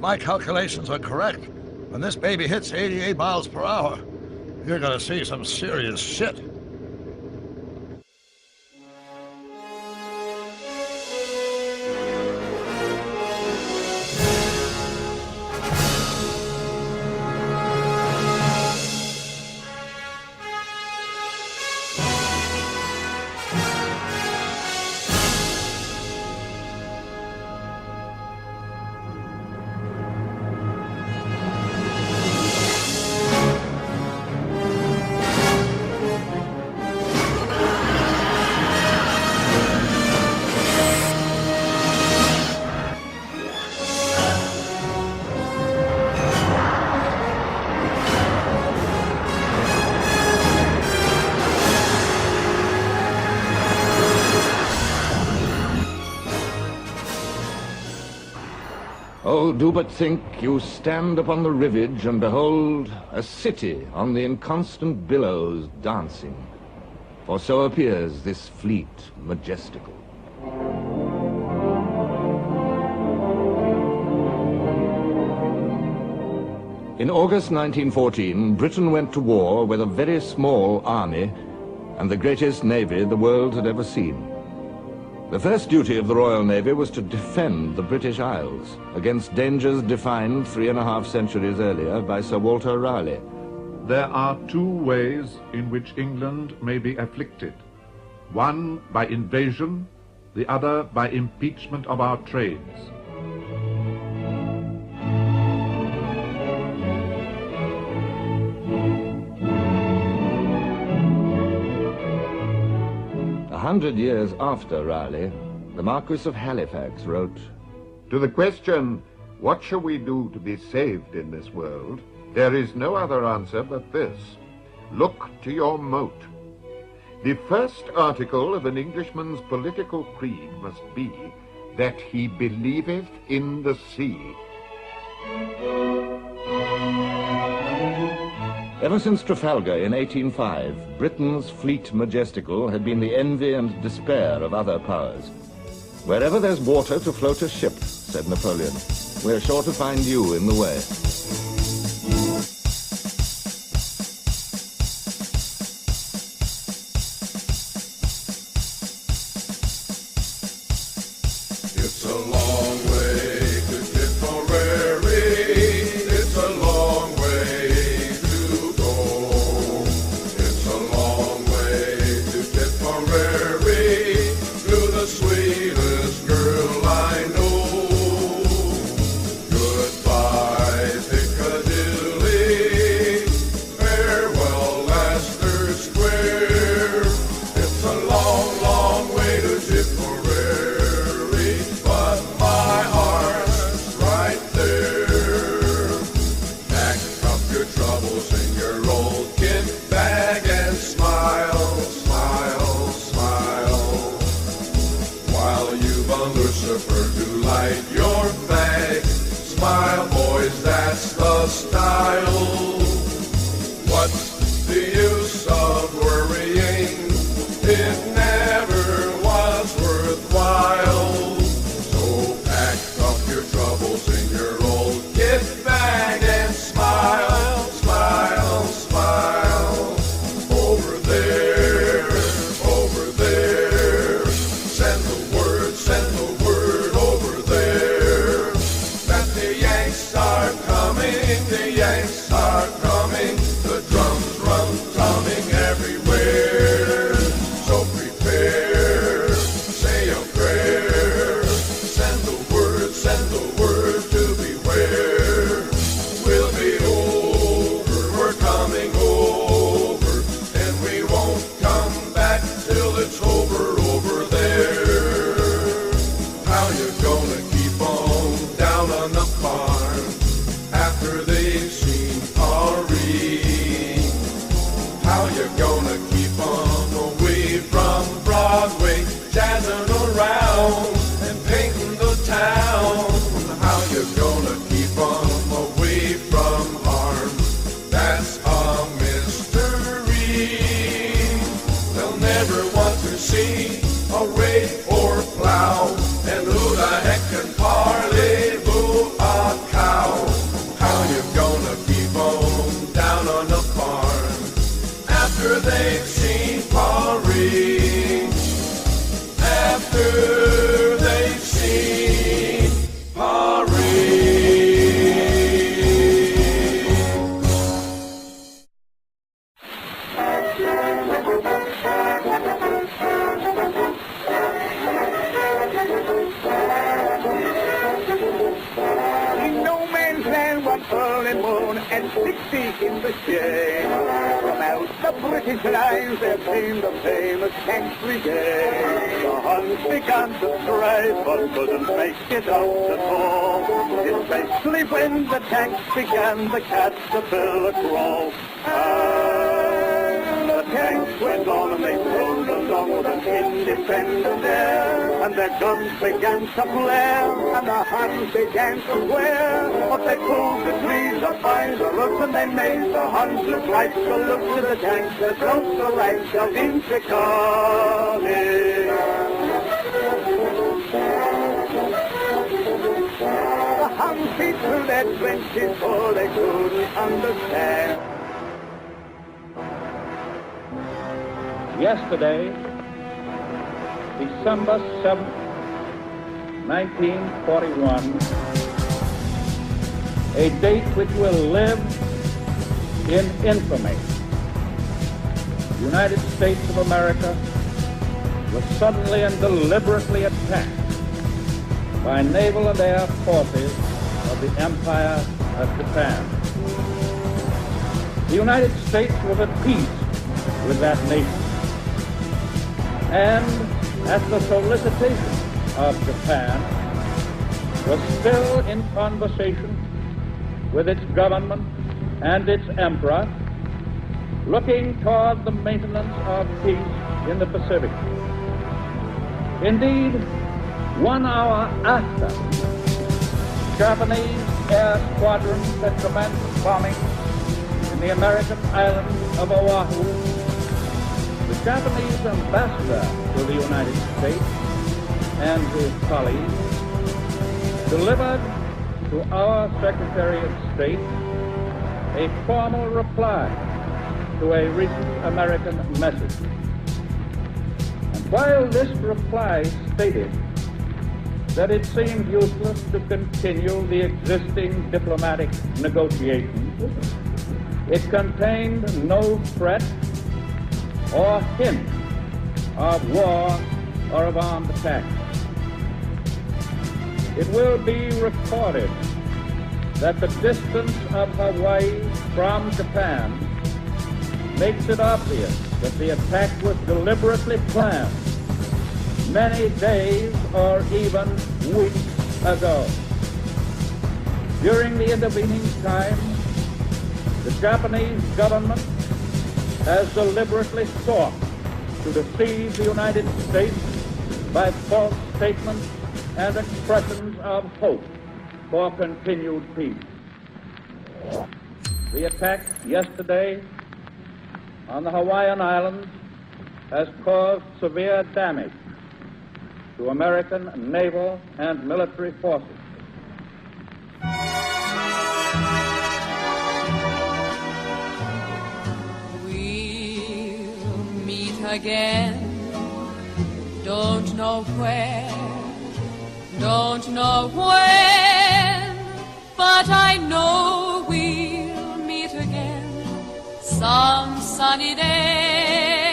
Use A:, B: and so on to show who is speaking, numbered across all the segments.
A: my calculations are correct, when this baby hits 88 miles per hour, you're gonna see some serious shit.
B: Oh, do but think you stand upon the rivage and behold a city on the inconstant billows dancing. For so appears this fleet majestical. In August 1914, Britain went to war with a very small army and the greatest navy the world had ever seen. The first duty of the Royal Navy was to defend the British Isles against dangers defined 3.5 centuries earlier by Sir Walter Raleigh.
C: There are two ways in which England may be afflicted. One by invasion, the other by impeachment of our trades.
B: A 100 years after Raleigh, the Marquis of Halifax wrote,
D: "To the question, what shall we do to be saved in this world, there is no other answer but this: look to your moat. The first article of an Englishman's political creed must be that he believeth in the sea."
B: Ever since Trafalgar in 1805, Britain's fleet majestical had been the envy and despair of other powers. "Wherever there's water to float a ship," said Napoleon, "we're sure to find you in the way."
E: It's a long way to Tipperary. It's a long way to go. It's a long way to Tipperary, to the sweetest girl I know. Goodbye, Piccadilly. Farewell, Leicester Square. It's a long, long way to Tipperary, but my heart's right there. Pack up your troubles in your old kit bag and smile, smile, smile. While you've a Lucifer to light your fag, smile, boys, that's the style. What's the use of worrying? It never was worthwhile. So pack up your troubles in your old kit bag and smile, smile, smile. Over there, over there. Send the word over there. That the Yanks are coming, the Yanks are coming. The drums run drumming everywhere. So prepare, say a prayer. Send the word to beware. We'll be over, we're coming over, and we won't come back till it's over, over there. How you gonna keep on down on the farm after they've seen Paris? How you gonna keep on away from Broadway, jazzing around and painting the town? How you gonna keep on away from harm? That's a mystery. They'll never want to see a rake or plow, and who the heck can parley-vous a cow?
F: early moon and 6 feet in the shade. From out the British lines there came the famous tank brigade. The Huns began to strive but couldn't make it out at all, especially when the tanks began the caterpillar crawl. And the tanks went on and they rolled along with an independent air, and their guns began to flare, and the Huns began to swear. But they pulled the trees up by the roots, and they made the Huns look like salute to the tanks that broke the ranks of Inchicani. The Huns beat through their trenches, for they couldn't understand.
G: Yesterday, December 7th, 1941, a date which will live in infamy. The United States of America was suddenly and deliberately attacked by naval and air forces of the Empire of Japan. The United States was at peace with that nation, and at the solicitation of Japan, was still in conversation with its government and its emperor, looking toward the maintenance of peace in the Pacific. Indeed, 1 hour after Japanese air squadrons had commenced bombing in the American island of Oahu, the Japanese ambassador to the United States and his colleagues delivered to our Secretary of State a formal reply to a recent American message. And while this reply stated that it seemed useless to continue the existing diplomatic negotiations, it contained no threat or hint of war or of armed attack. It will be recorded that the distance of Hawaii from Japan makes it obvious that the attack was deliberately planned many days or even weeks ago. During the intervening time, the Japanese government has deliberately sought to deceive the United States by false statements and expressions of hope for continued peace. The attack yesterday on the Hawaiian Islands has caused severe damage to American naval and military forces.
H: We'll meet again, don't know where, don't know when, but I know we'll meet again some sunny day.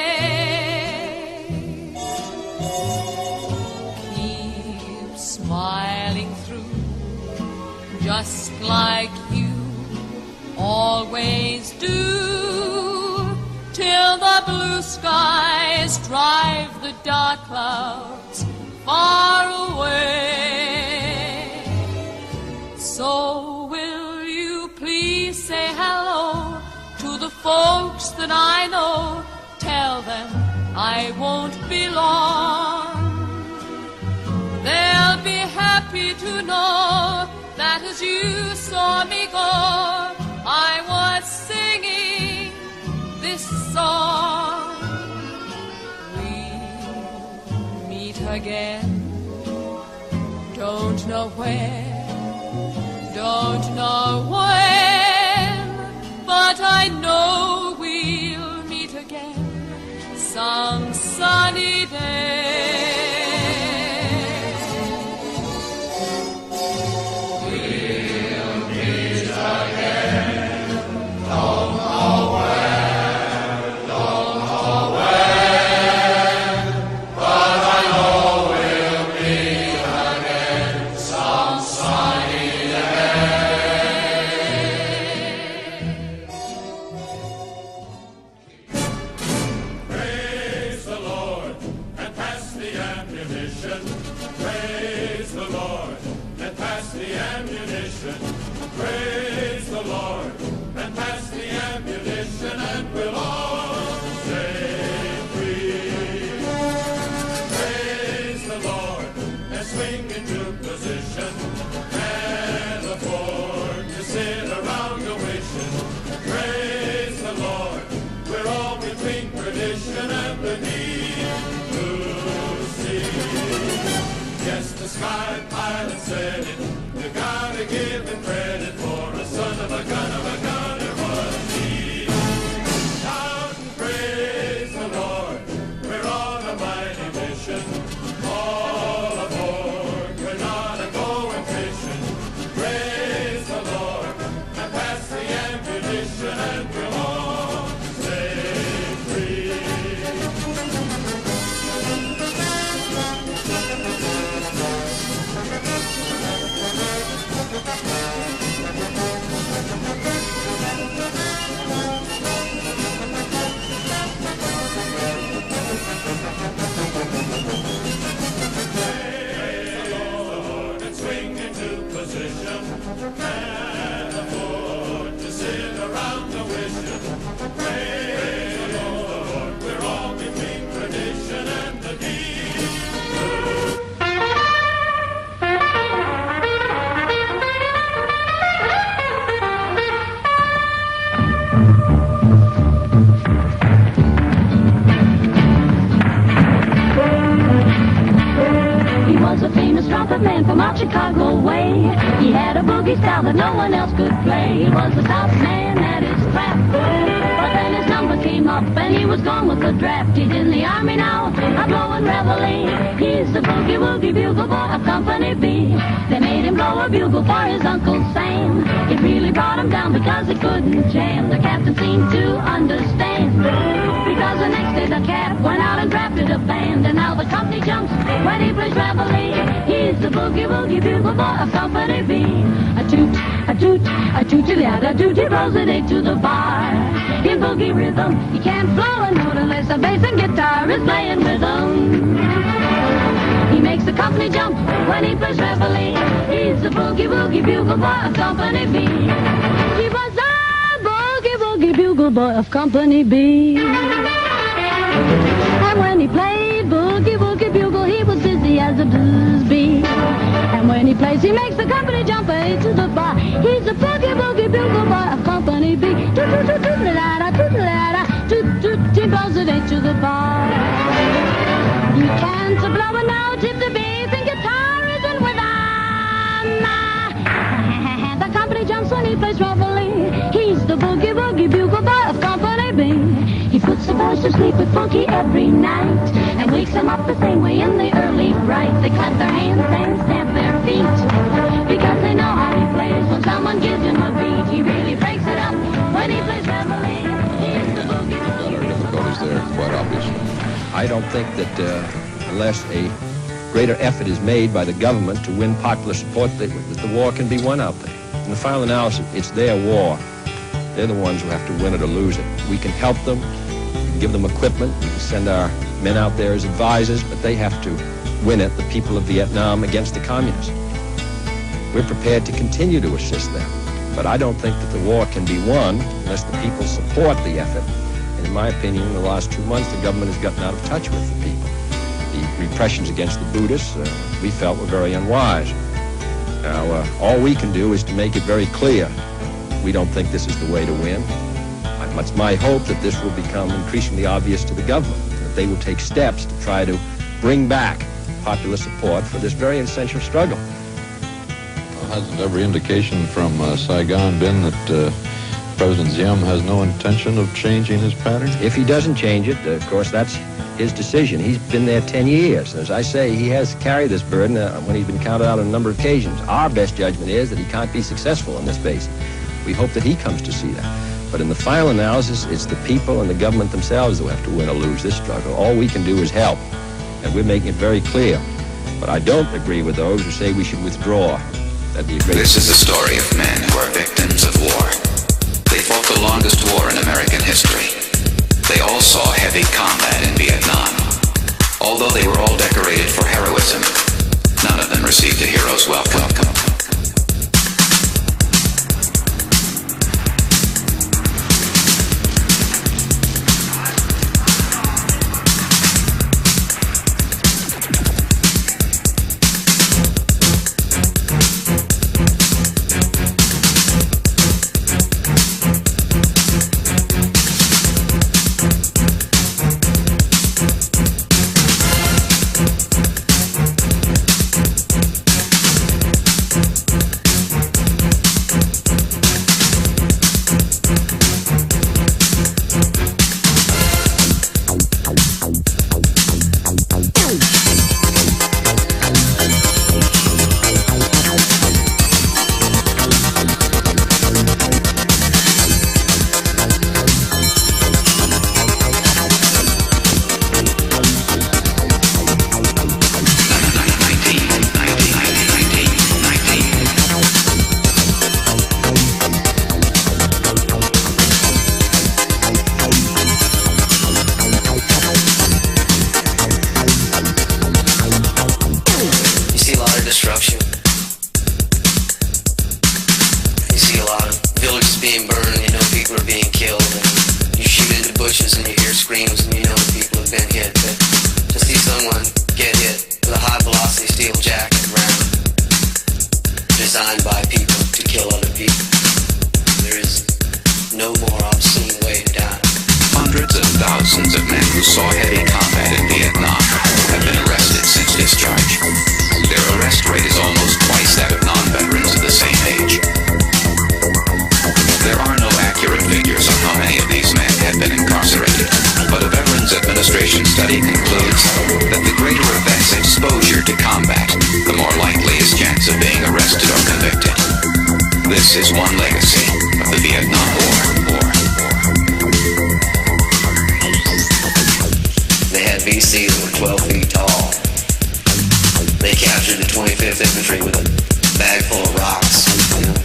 H: Keep smiling through, just like you always do, till the blue skies drive the dark clouds far away. So will you please say hello to the folks that I know? Tell them I won't be long. They'll be happy to know that as you saw me go, I was singing this song. We'll meet again, don't know where, don't know when, but I know we'll meet again some sunny day. We'll meet again, don't know when, don't know when, but I know we'll meet again some sunny day.
E: give him credit for a son of a gunner was he. Shout and praise the Lord, we're on a mighty mission. All aboard, we're not a-going fishing. Praise the Lord, and pass the ammunition, and we'll all stay free. And swing into position, and afford to sit around the wishing. Praise the Lord, we're all between tradition and the deed.
I: He was a famous trumpet man from out Chicago way. He had a boogie style that no one else could play. He was the top man at his craft. But then his number came up and he was gone with the draft. He's in the army now, a blowing reveille. He's the boogie-woogie bugle boy of Company B. They made him blow a bugle for his Uncle Sam. It really brought him down because he couldn't jam. The captain seemed to understand, because the next day the cap went out and drafted a band. And now the company jumps when he plays reveille. He's the boogie-woogie bugle boy of Company B. A toot, a toot, a toot-a-toot, a toot, he blows it 8 to the bar. In boogie rhythm, he can't blow a note unless the bass and guitar is playing with him. He makes the company jump when he plays reveille. He's the boogie-woogie bugle boy of Company B. He was the boogie-woogie bugle boy of Company B. And when he played boogie-woogie bugle, he was dizzy as a blues bee. And when he plays, he makes the company jump 8 to the bar. He's the boogie-woogie bugle boy of Company B. Toot-toot-toot-toot-la-da, toot-la-da, toot-toot, he blows it 8 to the bar. You can't blow a note if the bass and guitar isn't with him. The company jumps when he plays reveille. He's the boogie-woogie bugle boy of Company B. He puts the boys to sleep with funky every night and wakes them up the same way in the early bright. They clap their hands and stamp their feet because they know how he plays. When someone gives him a beat, he really breaks it up when he plays reveille. He's the boogie-woogie.
J: Difficulties there, quite obviously.
K: I don't think that unless a greater effort is made by the government to win popular support, that the war can be won out there. In the final analysis, it's their war. They're the ones who have to win it or lose it. We can help them, we can give them equipment, we can send our men out there as advisors, but they have to win it, the people of Vietnam, against the communists. We're prepared to continue to assist them, but I don't think that the war can be won unless the people support the effort. And in my opinion, in the last 2 months, the government has gotten out of touch with the people. The repressions against the Buddhists, we felt were very unwise. Now, all we can do is to make it very clear we don't think this is the way to win. It's my hope that this will become increasingly obvious to the government, that they will take steps to try to bring back popular support for this very essential struggle.
J: Hasn't every indication from Saigon been that President Diem has no intention of changing his pattern?
K: If he doesn't change it, of course, that's his decision. He's been there 10 years. As I say, he has carried this burden when he's been counted out on a number of occasions. Our best judgment is that he can't be successful on this basis. We hope that he comes to see that. But in the final analysis, it's the people and the government themselves who have to win or lose this struggle. All we can do is help, and we're making it very clear. But I don't agree with those who say we should withdraw. That'd be a great...
L: This is the story of men who are victims of war. They fought the longest war in American history. They all saw heavy combat in Vietnam. Although they were all decorated for heroism, none of them received a hero's welcome.
M: being burned, and you know people are being killed, and you shoot into bushes and you hear screams and you know people have been hit. But to see someone get hit with a high velocity steel jacket round designed by people to kill other people, there is no more obscene way to die.
L: Hundreds of thousands of men who saw heavy combat in Vietnam have been arrested since discharge. Their arrest rate is almost twice that of non-veterans of the same age. There are no accurate figures on how many of these men have been incarcerated, but a Veterans Administration study concludes that the greater a vet's exposure to combat, the more likely his chance of being arrested or convicted. This is one legacy of the Vietnam War.
M: They had VCs that were 12 feet tall. They captured the 25th Infantry with a bag full of rocks. You know?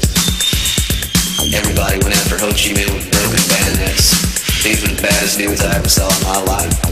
M: Everybody went after Ho Chi Minh with broken bayonets. These were the baddest dudes I ever saw in my life.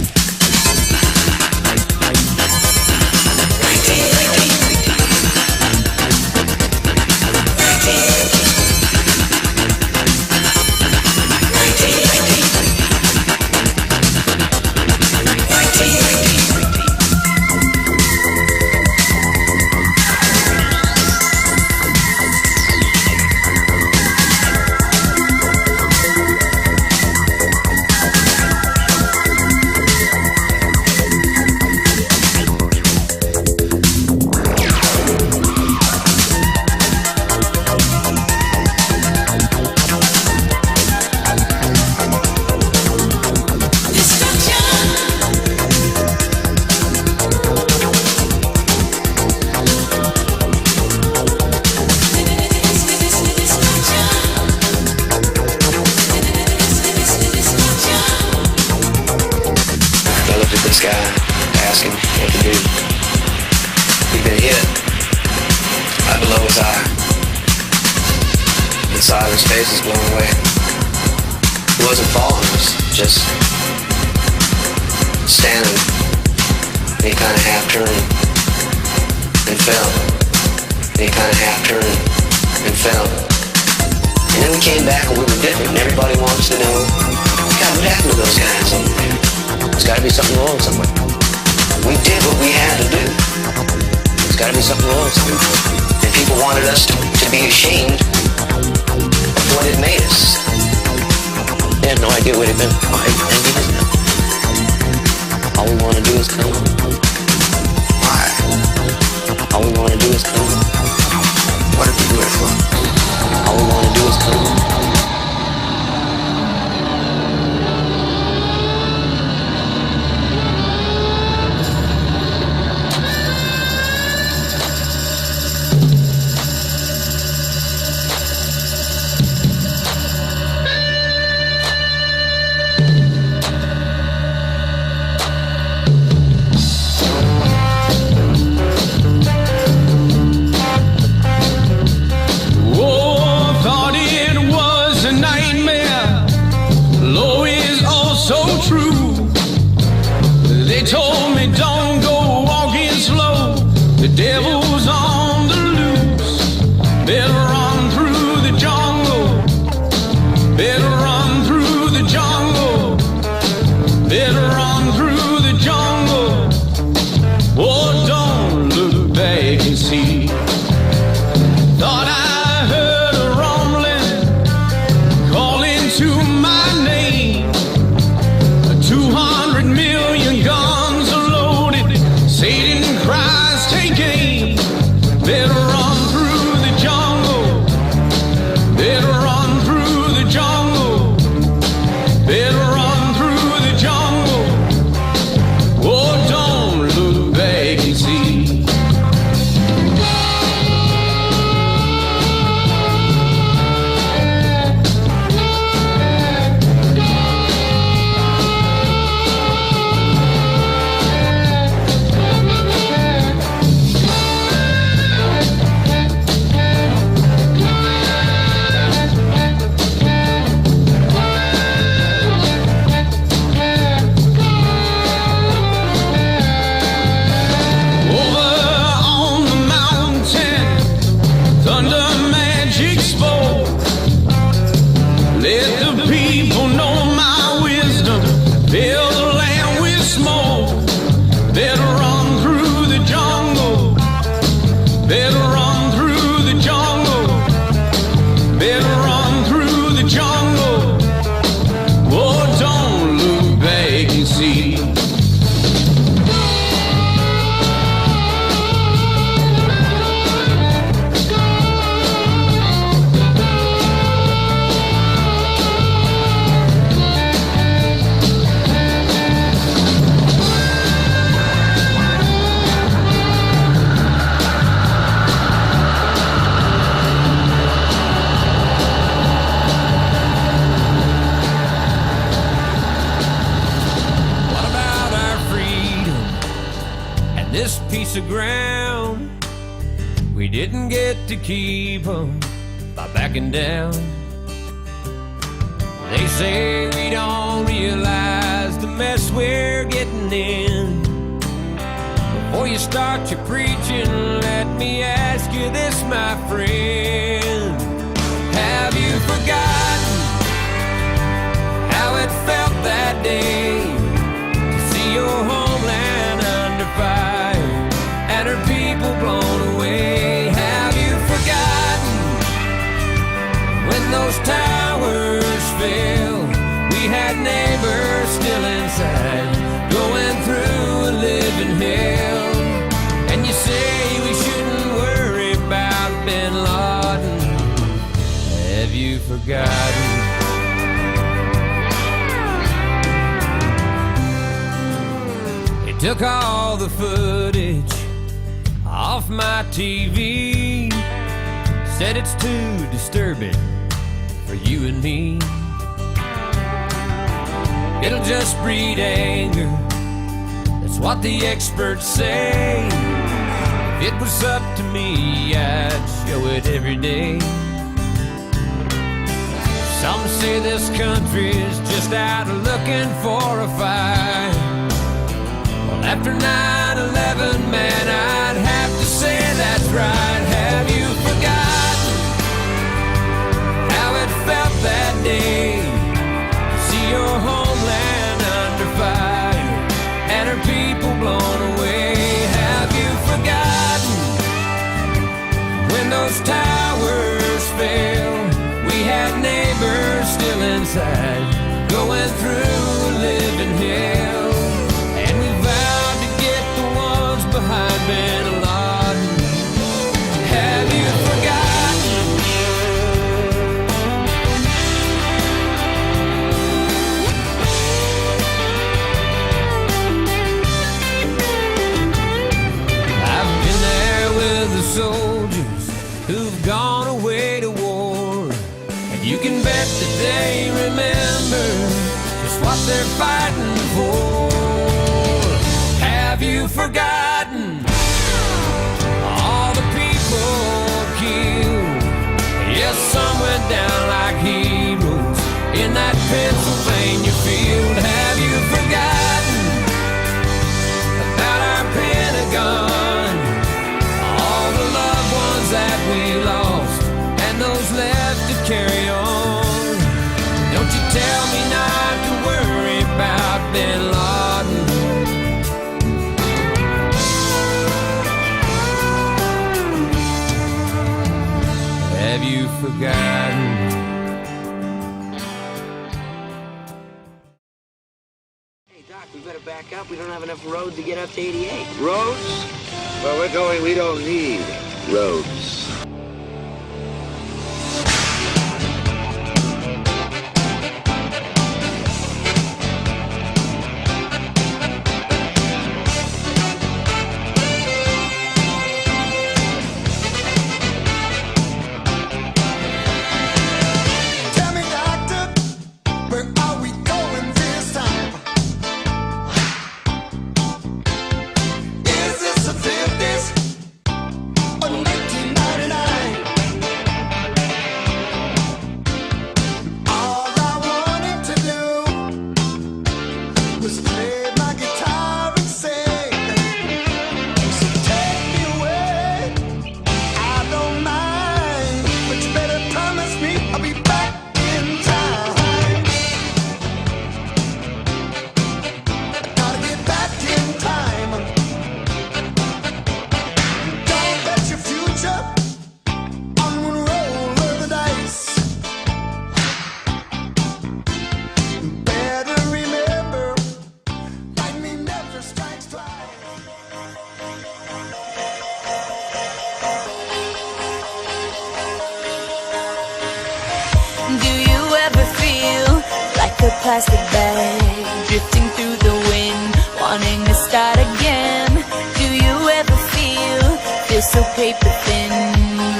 N: piece of ground. We didn't get to keep 'em by backing down. They say we don't realize the mess we're getting in. Before you start your preaching, let me ask you this, my friend. Have you forgotten how it felt that day to see your homeland under fire and her people blown away? Have you forgotten when those towers fell? We had neighbors still inside, going through a living hell. And you say we shouldn't worry about Bin Laden. Have you forgotten? It took all the footage off my TV. Said it's too disturbing for you and me. It'll just breed anger, that's what the experts say. If it was up to me, I'd show it every day. Some say this country's just out looking for a fight. Well, after 9/11, man, I'd have to say that's right. Have you forgotten how it felt that day to see your homeland under fire and her people blown away? Have you forgotten when those towers fell? We had neighbors still inside, going through a living hell. And we vowed to get the ones behind Bin Laden. Have you forgotten? I've been there with the soldiers who've gone away to war. You can bet that they remember just what they're fighting for. Have you forgotten all the people killed? Yes, some went down like heroes in that Pennsylvania field. Have you forgotten about our Pentagon? All the loved ones that we lost and those left to carry on. Don't you tell me not to worry about Bin Laden. Have you forgotten?
M: Hey, Doc, we better back up. We don't have enough road to get up to 88.
O: Roads? Where we're going, we don't need roads.
P: plastic bag, drifting through the wind, wanting to start again. Do you ever feel so paper thin,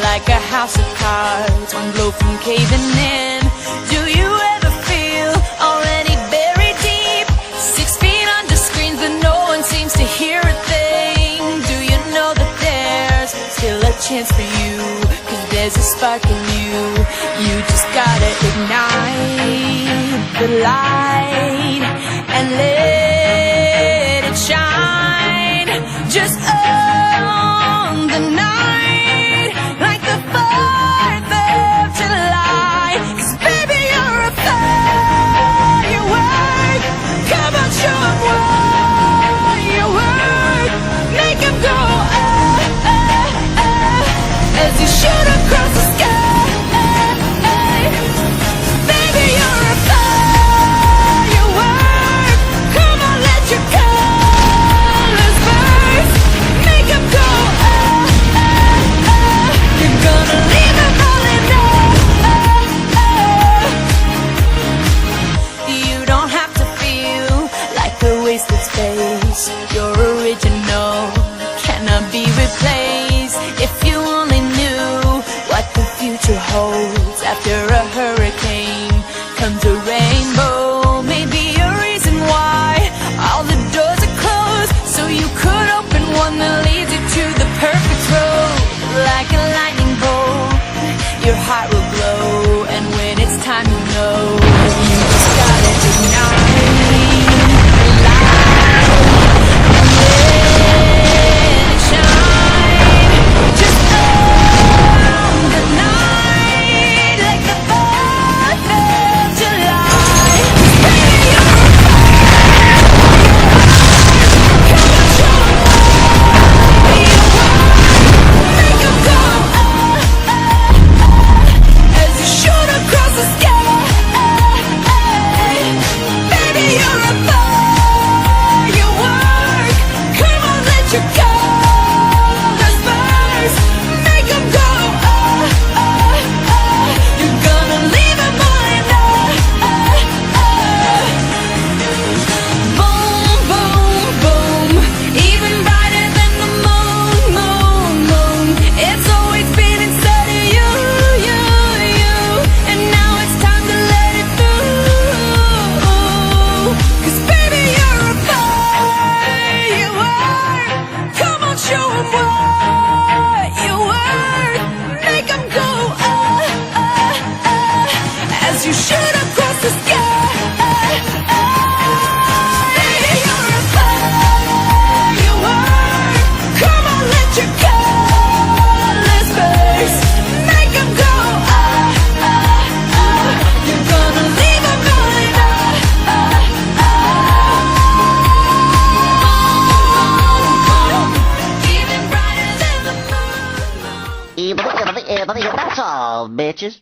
P: like a house of cards, one blow from caving in? Do you ever feel already buried deep, 6 feet under screens, but no one seems to hear a thing? Do you chance for you, 'cause there's a spark in you. You just gotta ignite the light and let it shine just on the night, like the 4th of July. 'Cause baby, you're a firework. Come on, show 'em what you work. Make 'em go as you shoot across the sky. Baby, you're a firework. Come on, let your colors burst. Make 'em go you're gonna leave 'em all in You don't have to feel like a wasted space. You're original, cannot be replaced. If you only knew what the future holds. After a hurricane comes a rainbow. Maybe a reason why all the doors are closed, so you could open one that leads you to the perfect road. Like a lightning bolt, your heart will glow, and when it's time, you know you just gotta ignite the light and let it shine just on the night, like the 4th of July. Baby, you're a firework. Come on, show 'em what you want. Make 'em go as you shoot across the sky. Baby, you're a firework. Come on, let your colors burst. Make 'em go you're gonna leave 'em all in Boom, boom, boom. Even brighter than the moon, moon, moon. It's always been inside of you, you, you. And now it's time to let it through. 'Cause baby, you're a firework. Come on, show 'em what you work. Make 'em go as you shoot across the sky. Baby, you're a firework. Come on, let your colors burst. Make 'em go you're gonna leave 'em all in even brighter than the moon.
Q: That's all, bitches.